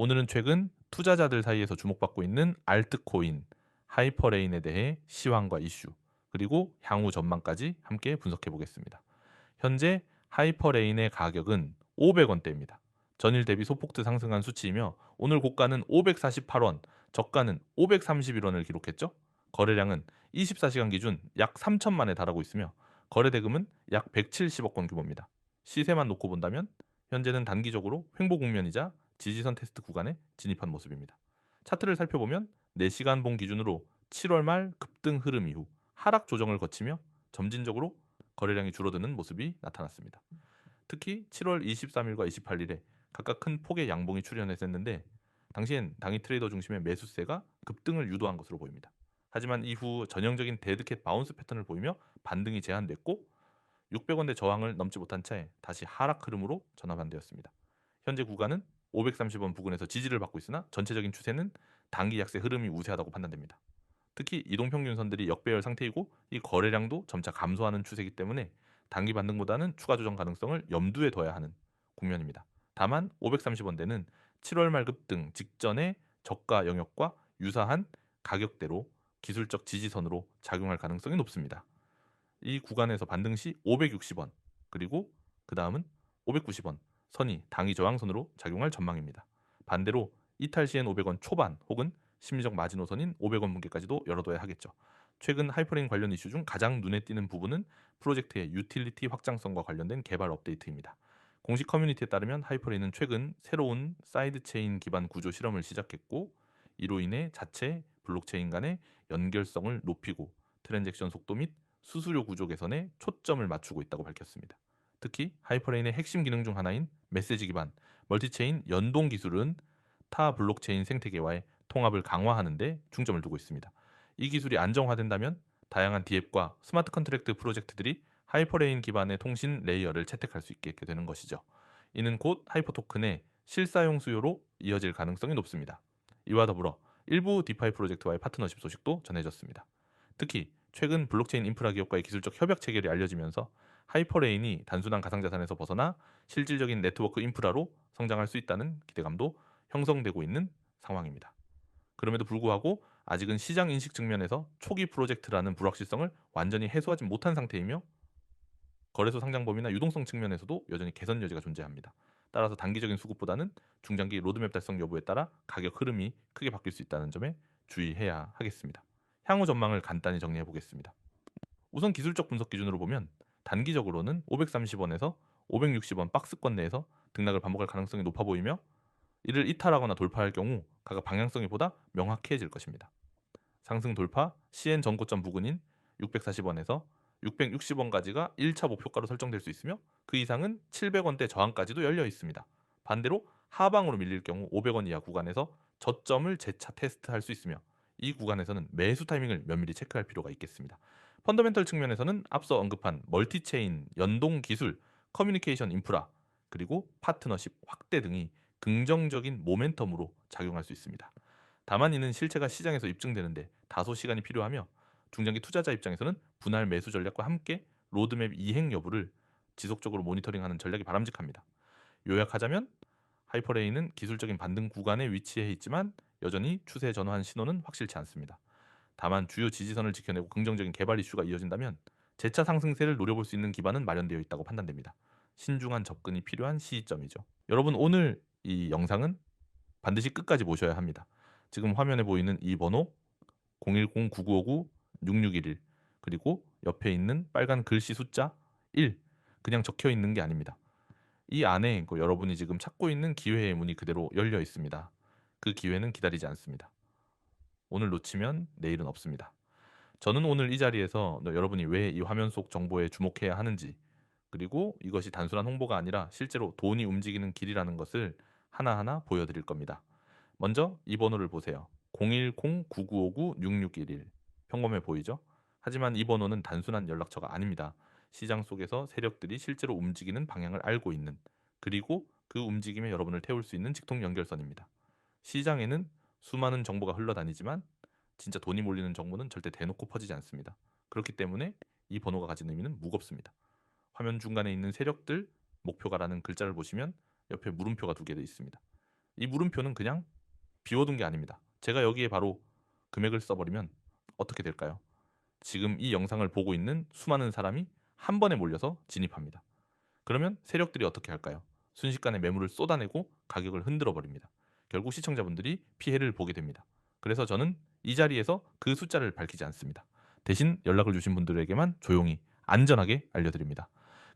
오늘은 최근 투자자들 사이에서 주목받고 있는 알트코인, 하이퍼레인에 대해 시황과 이슈, 그리고 향후 전망까지 함께 분석해 보겠습니다. 현재 하이퍼레인의 가격은 500원대입니다. 전일 대비 소폭 상승한 수치이며 오늘 고가는 548원, 저가는 531원을 기록했죠. 거래량은 24시간 기준 약 3천만에 달하고 있으며 거래 대금은 약 170억 원 규모입니다. 시세만 놓고 본다면 현재는 단기적으로 횡보 국면이자 지지선 테스트 구간에 진입한 모습입니다. 차트를 살펴보면 4시간 봉 기준으로 7월 말 급등 흐름 이후 하락 조정을 거치며 점진적으로 거래량이 줄어드는 모습이 나타났습니다. 특히 7월 23일과 28일에 각각 큰 폭의 양봉이 출현했었는데 당시엔 당일 트레이더 중심의 매수세가 급등을 유도한 것으로 보입니다. 하지만 이후 전형적인 데드캣 바운스 패턴을 보이며 반등이 제한됐고 600원대 저항을 넘지 못한 채 다시 하락 흐름으로 전환되었습니다. 현재 구간은 530원 부근에서 지지를 받고 있으나 전체적인 추세는 단기 약세 흐름이 우세하다고 판단됩니다. 특히 이동평균선들이 역배열 상태이고 이 거래량도 점차 감소하는 추세이기 때문에 단기 반등보다는 추가 조정 가능성을 염두에 둬야 하는 국면입니다. 다만 530원대는 7월 말 급등 직전의 저가 영역과 유사한 가격대로 기술적 지지선으로 작용할 가능성이 높습니다. 이 구간에서 반등 시 560원 그리고 그 다음은 590원 선이 당위 저항선으로 작용할 전망입니다. 반대로 이탈 시엔 500원 초반 혹은 심리적 마지노선인 500원 분기까지도 열어둬야 하겠죠. 최근 하이퍼레인 관련 이슈 중 가장 눈에 띄는 부분은 프로젝트의 유틸리티 확장성과 관련된 개발 업데이트입니다. 공식 커뮤니티에 따르면 하이퍼레인은 최근 새로운 사이드체인 기반 구조 실험을 시작했고 이로 인해 자체 블록체인 간의 연결성을 높이고 트랜잭션 속도 및 수수료 구조 개선에 초점을 맞추고 있다고 밝혔습니다. 특히 하이퍼레인의 핵심 기능 중 하나인 메시지 기반 멀티체인 연동 기술은 타 블록체인 생태계와의 통합을 강화하는 데 중점을 두고 있습니다. 이 기술이 안정화된다면 다양한 디앱과 스마트 컨트랙트 프로젝트들이 하이퍼레인 기반의 통신 레이어를 채택할 수 있게 되는 것이죠. 이는 곧 하이퍼 토큰의 실사용 수요로 이어질 가능성이 높습니다. 이와 더불어 일부 디파이 프로젝트와의 파트너십 소식도 전해졌습니다. 특히 최근 블록체인 인프라 기업과의 기술적 협약 체결이 알려지면서 하이퍼레인이 단순한 가상자산에서 벗어나 실질적인 네트워크 인프라로 성장할 수 있다는 기대감도 형성되고 있는 상황입니다. 그럼에도 불구하고 아직은 시장 인식 측면에서 초기 프로젝트라는 불확실성을 완전히 해소하지 못한 상태이며 거래소 상장 범위나 유동성 측면에서도 여전히 개선 여지가 존재합니다. 따라서 단기적인 수급보다는 중장기 로드맵 달성 여부에 따라 가격 흐름이 크게 바뀔 수 있다는 점에 주의해야 하겠습니다. 향후 전망을 간단히 정리해 보겠습니다. 우선 기술적 분석 기준으로 보면 단기적으로는 530원에서 560원 박스권 내에서 등락을 반복할 가능성이 높아 보이며 이를 이탈하거나 돌파할 경우 가격 방향성이 보다 명확해질 것입니다. 상승 돌파 CN 전고점 부근인 640원에서 660원까지가 1차 목표가로 설정될 수 있으며 그 이상은 700원대 저항까지도 열려 있습니다. 반대로 하방으로 밀릴 경우 500원 이하 구간에서 저점을 재차 테스트할 수 있으며 이 구간에서는 매수 타이밍을 면밀히 체크할 필요가 있겠습니다. 펀더멘털 측면에서는 앞서 언급한 멀티체인, 연동 기술, 커뮤니케이션 인프라, 그리고 파트너십 확대 등이 긍정적인 모멘텀으로 작용할 수 있습니다. 다만 이는 실체가 시장에서 입증되는데 다소 시간이 필요하며 중장기 투자자 입장에서는 분할 매수 전략과 함께 로드맵 이행 여부를 지속적으로 모니터링하는 전략이 바람직합니다. 요약하자면 하이퍼레인은 기술적인 반등 구간에 위치해 있지만 여전히 추세 전환 신호는 확실치 않습니다. 다만 주요 지지선을 지켜내고 긍정적인 개발 이슈가 이어진다면 재차 상승세를 노려볼 수 있는 기반은 마련되어 있다고 판단됩니다. 신중한 접근이 필요한 시점이죠. 여러분 오늘 이 영상은 반드시 끝까지 보셔야 합니다. 지금 화면에 보이는 이 번호 010-9959-6611 그리고 옆에 있는 빨간 글씨 숫자 1 그냥 적혀 있는 게 아닙니다. 이 안에 여러분이 지금 찾고 있는 기회의 문이 그대로 열려 있습니다. 그 기회는 기다리지 않습니다. 오늘 놓치면 내일은 없습니다. 저는 오늘 이 자리에서 여러분이 왜 이 화면 속 정보에 주목해야 하는지 그리고 이것이 단순한 홍보가 아니라 실제로 돈이 움직이는 길이라는 것을 하나하나 보여드릴 겁니다. 먼저 이 번호를 보세요. 010-9959-6611 평범해 보이죠? 하지만 이 번호는 단순한 연락처가 아닙니다. 시장 속에서 세력들이 실제로 움직이는 방향을 알고 있는 그리고 그 움직임에 여러분을 태울 수 있는 직통 연결선입니다. 시장에는 수많은 정보가 흘러다니지만 진짜 돈이 몰리는 정보는 절대 대놓고 퍼지지 않습니다. 그렇기 때문에 이 번호가 가진 의미는 무겁습니다. 화면 중간에 있는 세력들 목표가라는 글자를 보시면 옆에 물음표가 두 개 있습니다. 이 물음표는 그냥 비워둔 게 아닙니다. 제가 여기에 바로 금액을 써버리면 어떻게 될까요? 지금 이 영상을 보고 있는 수많은 사람이 한 번에 몰려서 진입합니다. 그러면 세력들이 어떻게 할까요? 순식간에 매물을 쏟아내고 가격을 흔들어 버립니다. 결국 시청자분들이 피해를 보게 됩니다. 그래서 저는 이 자리에서 그 숫자를 밝히지 않습니다. 대신 연락을 주신 분들에게만 조용히 안전하게 알려드립니다.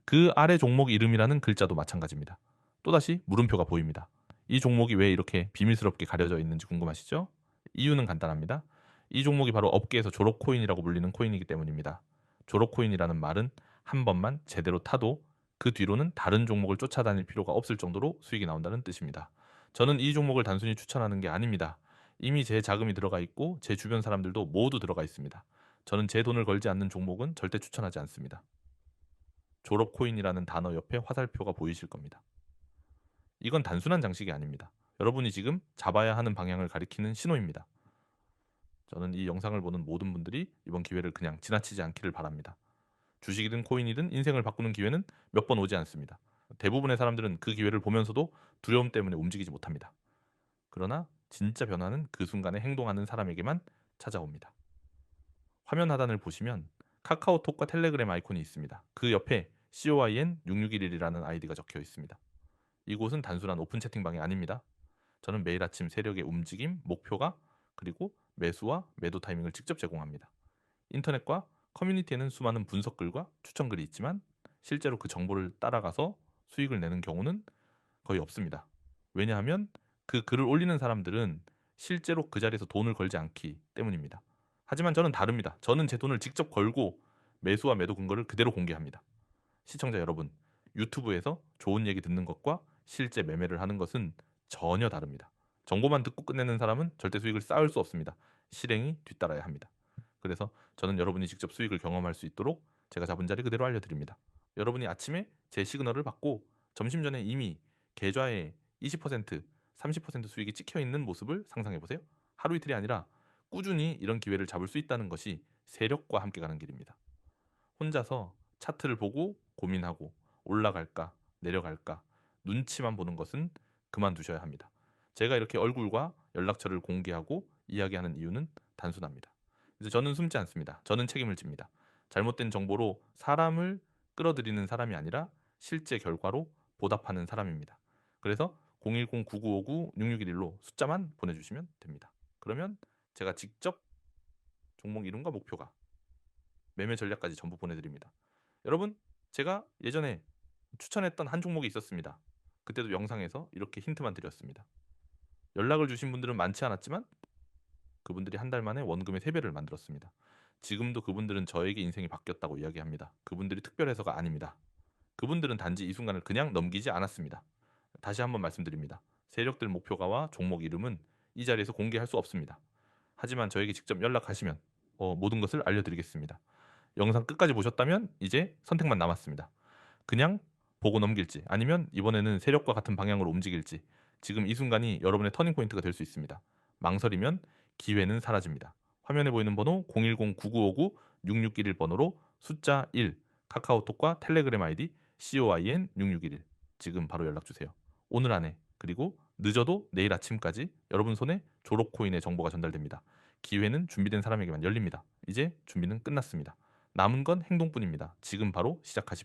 그 아래 종목 이름이라는 글자도 마찬가지입니다. 또다시 물음표가 보입니다. 이 종목이 왜 이렇게 비밀스럽게 가려져 있는지 궁금하시죠? 이유는 간단합니다. 이 종목이 바로 업계에서 졸업 코인이라고 불리는 코인이기 때문입니다. 졸업 코인이라는 말은 한 번만 제대로 타도 그 뒤로는 다른 종목을 쫓아다닐 필요가 없을 정도로 수익이 나온다는 뜻입니다. 저는 이 종목을 단순히 추천하는 게 아닙니다. 이미 제 자금이 들어가 있고 제 주변 사람들도 모두 들어가 있습니다. 저는 제 돈을 걸지 않는 종목은 절대 추천하지 않습니다. 졸업 코인이라는 단어 옆에 화살표가 보이실 겁니다. 이건 단순한 장식이 아닙니다. 여러분이 지금 잡아야 하는 방향을 가리키는 신호입니다. 저는 이 영상을 보는 모든 분들이 이번 기회를 그냥 지나치지 않기를 바랍니다. 주식이든 코인이든 인생을 바꾸는 기회는 몇 번 오지 않습니다. 대부분의 사람들은 그 기회를 보면서도 두려움 때문에 움직이지 못합니다. 그러나 진짜 변화는 그 순간에 행동하는 사람에게만 찾아옵니다. 화면 하단을 보시면 카카오톡과 텔레그램 아이콘이 있습니다. 그 옆에 COIN6611이라는 아이디가 적혀 있습니다. 이곳은 단순한 오픈 채팅방이 아닙니다. 저는 매일 아침 세력의 움직임, 목표가 그리고 매수와 매도 타이밍을 직접 제공합니다. 인터넷과 커뮤니티에는 수많은 분석글과 추천글이 있지만 실제로 그 정보를 따라가서 수익을 내는 경우는 거의 없습니다. 왜냐하면 그 글을 올리는 사람들은 실제로 그 자리에서 돈을 걸지 않기 때문입니다. 하지만 저는 다릅니다. 저는 제 돈을 직접 걸고 매수와 매도 근거를 그대로 공개합니다. 시청자 여러분, 유튜브에서 좋은 얘기 듣는 것과 실제 매매를 하는 것은 전혀 다릅니다. 정보만 듣고 끝내는 사람은 절대 수익을 쌓을 수 없습니다. 실행이 뒤따라야 합니다. 그래서 저는 여러분이 직접 수익을 경험할 수 있도록 제가 잡은 자리 그대로 알려드립니다. 여러분이 아침에 제 시그널을 받고 점심 전에 이미 계좌에 20%, 30% 수익이 찍혀 있는 모습을 상상해 보세요. 하루 이틀이 아니라 꾸준히 이런 기회를 잡을 수 있다는 것이 세력과 함께 가는 길입니다. 혼자서 차트를 보고 고민하고 올라갈까 내려갈까 눈치만 보는 것은 그만두셔야 합니다. 제가 이렇게 얼굴과 연락처를 공개하고 이야기하는 이유는 단순합니다. 그래서 저는 숨지 않습니다. 저는 책임을 집니다. 잘못된 정보로 사람을 끌어들이는 사람이 아니라 실제 결과로 보답하는 사람입니다. 그래서 010-9959-6611로 숫자만 보내주시면 됩니다. 그러면 제가 직접 종목 이름과 목표가 매매 전략까지 전부 보내드립니다. 여러분, 제가 예전에 추천했던 한 종목이 있었습니다. 그때도 영상에서 이렇게 힌트만 드렸습니다. 연락을 주신 분들은 많지 않았지만 그분들이 한 달 만에 원금의 3배를 만들었습니다. 지금도 그분들은 저에게 인생이 바뀌었다고 이야기합니다. 그분들이 특별해서가 아닙니다. 그분들은 단지 이 순간을 그냥 넘기지 않았습니다. 다시 한번 말씀드립니다. 세력들 목표가와 종목 이름은 이 자리에서 공개할 수 없습니다. 하지만 저에게 직접 연락하시면 모든 것을 알려드리겠습니다. 영상 끝까지 보셨다면 이제 선택만 남았습니다. 그냥 보고 넘길지 아니면 이번에는 세력과 같은 방향으로 움직일지 지금 이 순간이 여러분의 터닝포인트가 될 수 있습니다. 망설이면 기회는 사라집니다. 화면에 보이는 번호 010-9959-6611 번호로 숫자 1 카카오톡과 텔레그램 아이디 COIN6611 지금 바로 연락주세요. 오늘 안에 그리고 늦어도 내일 아침까지 여러분 손에 졸업코인의 정보가 전달됩니다. 기회는 준비된 사람에게만 열립니다. 이제 준비는 끝났습니다. 남은 건 행동뿐입니다. 지금 바로 시작하십시오.